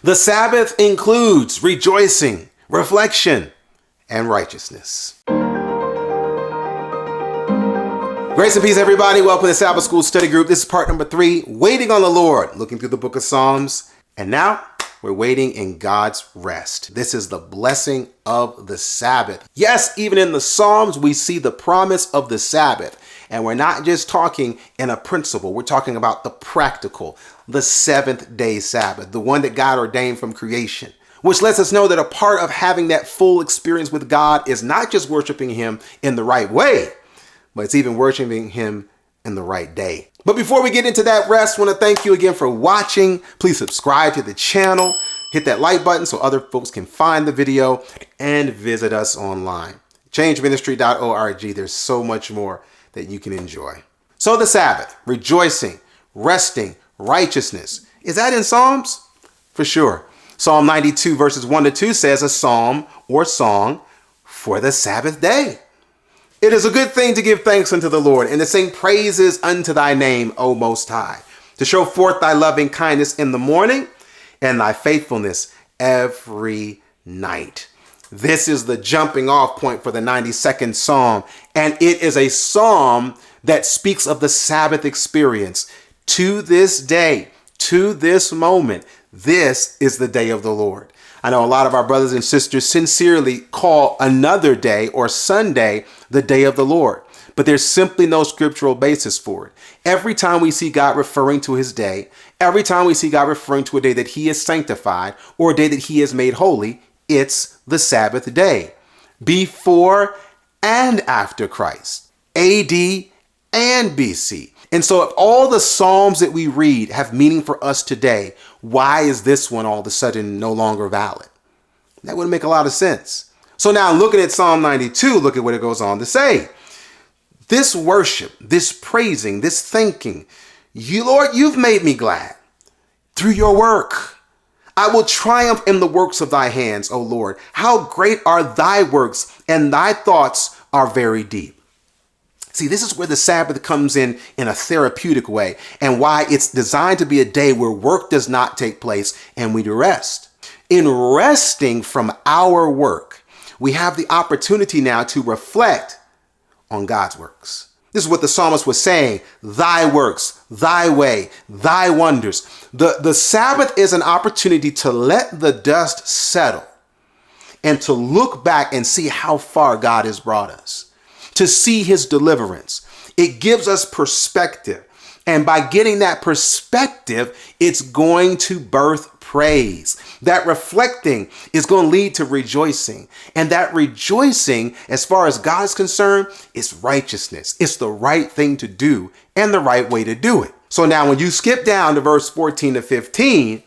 The Sabbath includes rejoicing, reflection, and righteousness. Grace and peace, everybody. Welcome to Sabbath School Study Group. This is part number 3, Waiting on the Lord, looking through the book of Psalms. And now we're waiting in God's rest. This is the blessing of the Sabbath. Yes, even in the Psalms, we see the promise of the Sabbath. And we're not just talking in a principle. We're talking about the practical, the seventh-day Sabbath, the one that God ordained from creation, which lets us know that a part of having that full experience with God is not just worshiping Him in the right way, but it's even worshiping Him in the right day. But before we get into that rest, I want to thank you again for watching. Please subscribe to the channel, hit that like button so other folks can find the video, and visit us online. changeministry.org. There's so much more that you can enjoy. So the Sabbath, rejoicing, resting, righteousness. Is that in Psalms? For sure. Psalm 92 verses 1-2 says a psalm or song for the Sabbath day. It is a good thing to give thanks unto the Lord and to sing praises unto thy name, O Most High, to show forth thy loving kindness in the morning and thy faithfulness every night. This is the jumping off point for the 92nd Psalm, and it is a psalm that speaks of the Sabbath experience. To this day, to this moment, this is the day of the Lord. I know a lot of our brothers and sisters sincerely call another day or Sunday the day of the Lord, but there's simply no scriptural basis for it. Every time we see God referring to his day, every time we see God referring to a day that he has sanctified or a day that he has made holy, it's the Sabbath day, before and after Christ, AD and BC. And so if all the Psalms that we read have meaning for us today, why is this one all of a sudden no longer valid? That wouldn't make a lot of sense. So now looking at Psalm 92, look at what it goes on to say. This worship, this praising, this thanking, you, Lord, you've made me glad through your work. I will triumph in the works of thy hands, O Lord. How great are thy works, and thy thoughts are very deep. See, this is where the Sabbath comes in a therapeutic way, and why it's designed to be a day where work does not take place and we rest. In resting from our work, we have the opportunity now to reflect on God's works. This is what the psalmist was saying, thy works, thy way, thy wonders. The Sabbath is an opportunity to let the dust settle and to look back and see how far God has brought us, to see his deliverance. It gives us perspective. And by getting that perspective, it's going to birth praise. That reflecting is going to lead to rejoicing. And that rejoicing, as far as God's concerned, is righteousness. It's the right thing to do and the right way to do it. So now when you skip down to verse 14-15,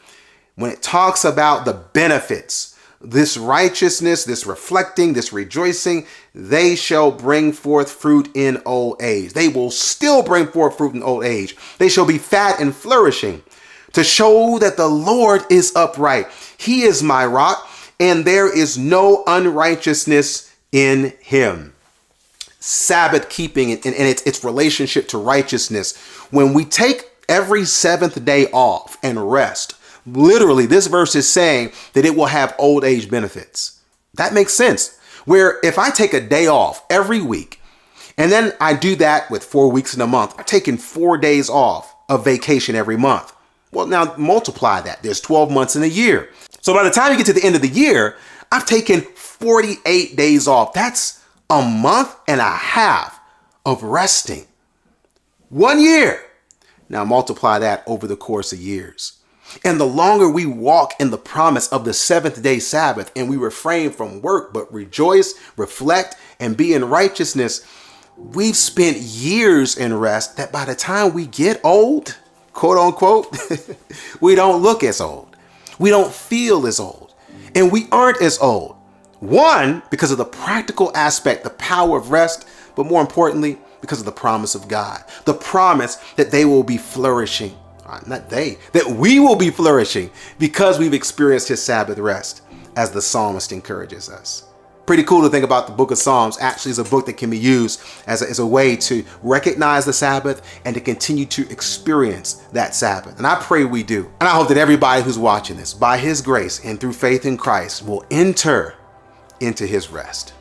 when it talks about the benefits, this righteousness, this reflecting, this rejoicing, they shall bring forth fruit in old age. They will still bring forth fruit in old age. They shall be fat and flourishing, to show that the Lord is upright. He is my rock, and there is no unrighteousness in him. Sabbath keeping and its relationship to righteousness. When we take every seventh day off and rest, literally, this verse is saying that it will have old age benefits. That makes sense. Where if I take a day off every week, and then I do that with 4 weeks in a month, I'm taking 4 days off of vacation every month. Well, now multiply that. There's 12 months in a year. So by the time you get to the end of the year, I've taken 48 days off. That's a month and a half of resting. 1 year. Now multiply that over the course of years. And the longer we walk in the promise of the seventh day Sabbath and we refrain from work, but rejoice, reflect, and be in righteousness, we've spent years in rest that by the time we get old, quote unquote, we don't look as old. We don't feel as old. And we aren't as old. One, because of the practical aspect, the power of rest, but more importantly, because of the promise of God. The promise that they will be flourishing. That we will be flourishing because we've experienced his Sabbath rest, as the psalmist encourages us. Pretty cool to think about the book of Psalms actually is a book that can be used as a way to recognize the Sabbath and to continue to experience that Sabbath. And I pray we do. And I hope that everybody who's watching this, by his grace and through faith in Christ, will enter into his rest.